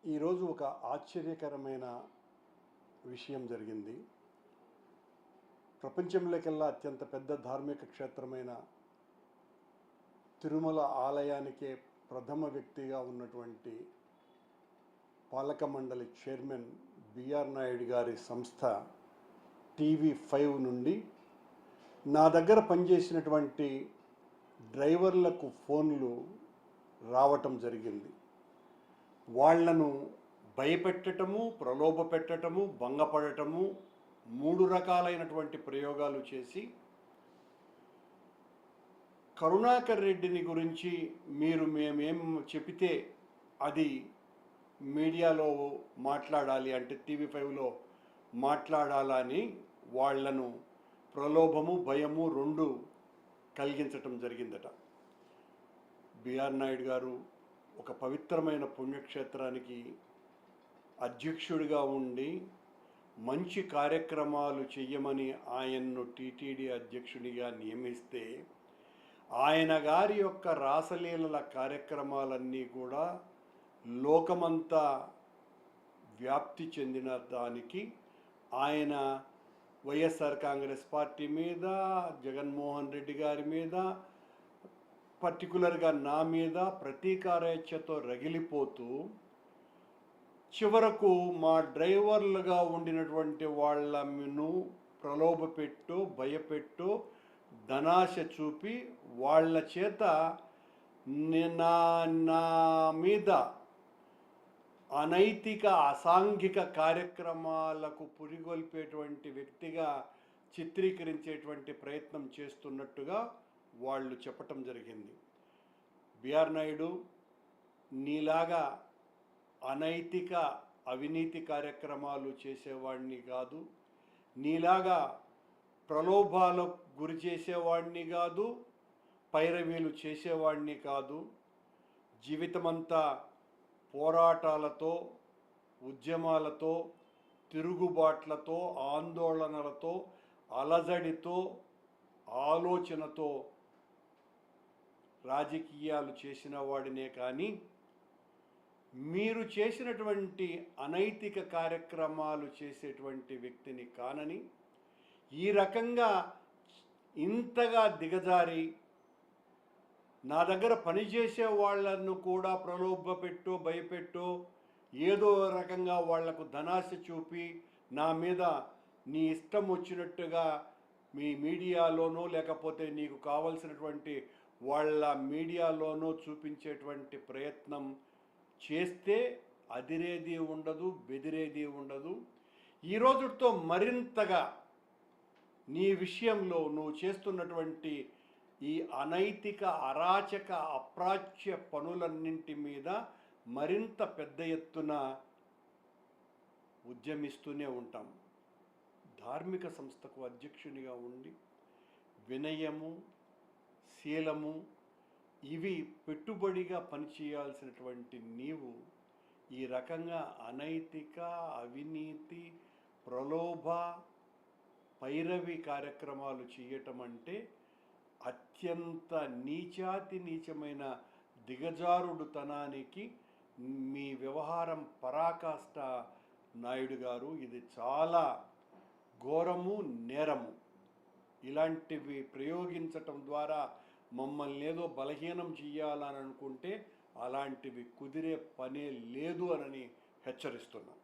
ఈరోజు ఒక ఆశ్చర్యకరమైన విషయం జరిగింది. ప్రపంచంలోకెల్లా అత్యంత పెద్ద ధార్మిక క్షేత్రమైన తిరుమల ఆలయానికే ప్రథమ వ్యక్తిగా ఉన్నటువంటి పాలక మండలి చైర్మన్ బిఆర్ నాయుడు గారి సంస్థ టీవీ5 నుండి నా దగ్గర పనిచేసినటువంటి డ్రైవర్లకు ఫోన్లు రావటం జరిగింది. వాళ్లను భయపెట్టటము, ప్రలోభ పెట్టటము, భంగపడటము, 3 రకాలైనటువంటి ప్రయోగాలు చేసి కరుణాకర్ రెడ్డిని గురించి మీరు మేమేం చెబితే అది మీడియాలో మాట్లాడాలి అంటే టీవీ5లో మాట్లాడాలని వాళ్లను ప్రలోభము, భయము 2 కలిగించటం జరిగిందట. బిఆర్ నాయుడు గారు ఒక పవిత్రమైన పుణ్యక్షేత్రానికి అధ్యక్షుడిగా ఉండి మంచి కార్యక్రమాలు చెయ్యమని ఆయన్ను టీటీడీ అధ్యక్షునిగా నియమిస్తే ఆయన గారి యొక్క రాసలీలల కార్యక్రమాలన్నీ కూడా లోకమంతా వ్యాప్తి చెందిన దానికి ఆయన వైఎస్ఆర్ కాంగ్రెస్ పార్టీ మీద, జగన్మోహన్ రెడ్డి గారి మీద, పర్టికులర్గా నా మీద ప్రతీకారేచ్ఛతో రగిలిపోతూ చివరకు మా డ్రైవర్లుగా ఉండినటువంటి వాళ్ళను ప్రలోభపెట్టు, భయపెట్టు, ధనాశ చూపి వాళ్ళ చేత నా మీద అనైతిక, అసాంఘిక కార్యక్రమాలకు పురిగొల్పేటువంటి వ్యక్తిగా చిత్రీకరించేటువంటి ప్రయత్నం చేస్తున్నట్టుగా వాళ్ళు చెప్పటం జరిగింది. బిఆర్ నాయుడు, నీలాగా అనైతిక, అవినీతి కార్యక్రమాలు చేసేవాడిని కాదు, నీలాగా ప్రలోభాలకు గురి చేసేవాడిని కాదు, పైరవీలు చేసేవాడిని కాదు. జీవితమంతా పోరాటాలతో, ఉద్యమాలతో, తిరుగుబాట్లతో, ఆందోళనలతో, అలజడితో, ఆలోచనతో రాజకీయాలు చేసిన వాడినే కానీ మీరు చేసినటువంటి అనైతిక కార్యక్రమాలు చేసేటువంటి వ్యక్తిని కానని, ఈ రకంగా ఇంతగా దిగజారి నా దగ్గర పనిచేసే వాళ్ళను కూడా ప్రలోభపెట్టో, భయపెట్టో, ఏదో రకంగా వాళ్లకు ధనాశ చూపి నా మీద నీ ఇష్టం వచ్చినట్టుగా మీ మీడియాలోనో లేకపోతే నీకు కావలసినటువంటి వాళ్ళ మీడియాలోనో చూపించేటువంటి ప్రయత్నం చేస్తే అదిరేది ఉండదు, బెదిరేది ఉండదు. ఈ రోజుతో మరింతగా నీ విషయంలో నువ్వు చేస్తున్నటువంటి ఈ అనైతిక, అరాచక, అప్రాచ్య పనులన్నింటి మీద మరింత పెద్ద ఎత్తున ఉద్యమిస్తూనే ఉంటాం. ధార్మిక సంస్థకు అధ్యక్షునిగా ఉండి వినయము, శీలము ఇవి పెట్టుబడిగా పనిచేయాల్సినటువంటి నీవు ఈ రకంగా అనైతిక, అవినీతి, ప్రలోభ, పైరవి కార్యక్రమాలు చేయటం అంటే అత్యంత నీచాతి నీచమైన దిగజారుడుతనానికి మీ వ్యవహారం పరాకాష్ట నాయుడు గారు. ఇది చాలా ఘోరము, నేరము. ఇలాంటివి ప్రయోగించటం ద్వారా మమ్మల్ని ఏదో బలహీనం చేయాలని అనుకుంటే అలాంటివి కుదిరే పనే లేదు అని హెచ్చరిస్తున్నాం.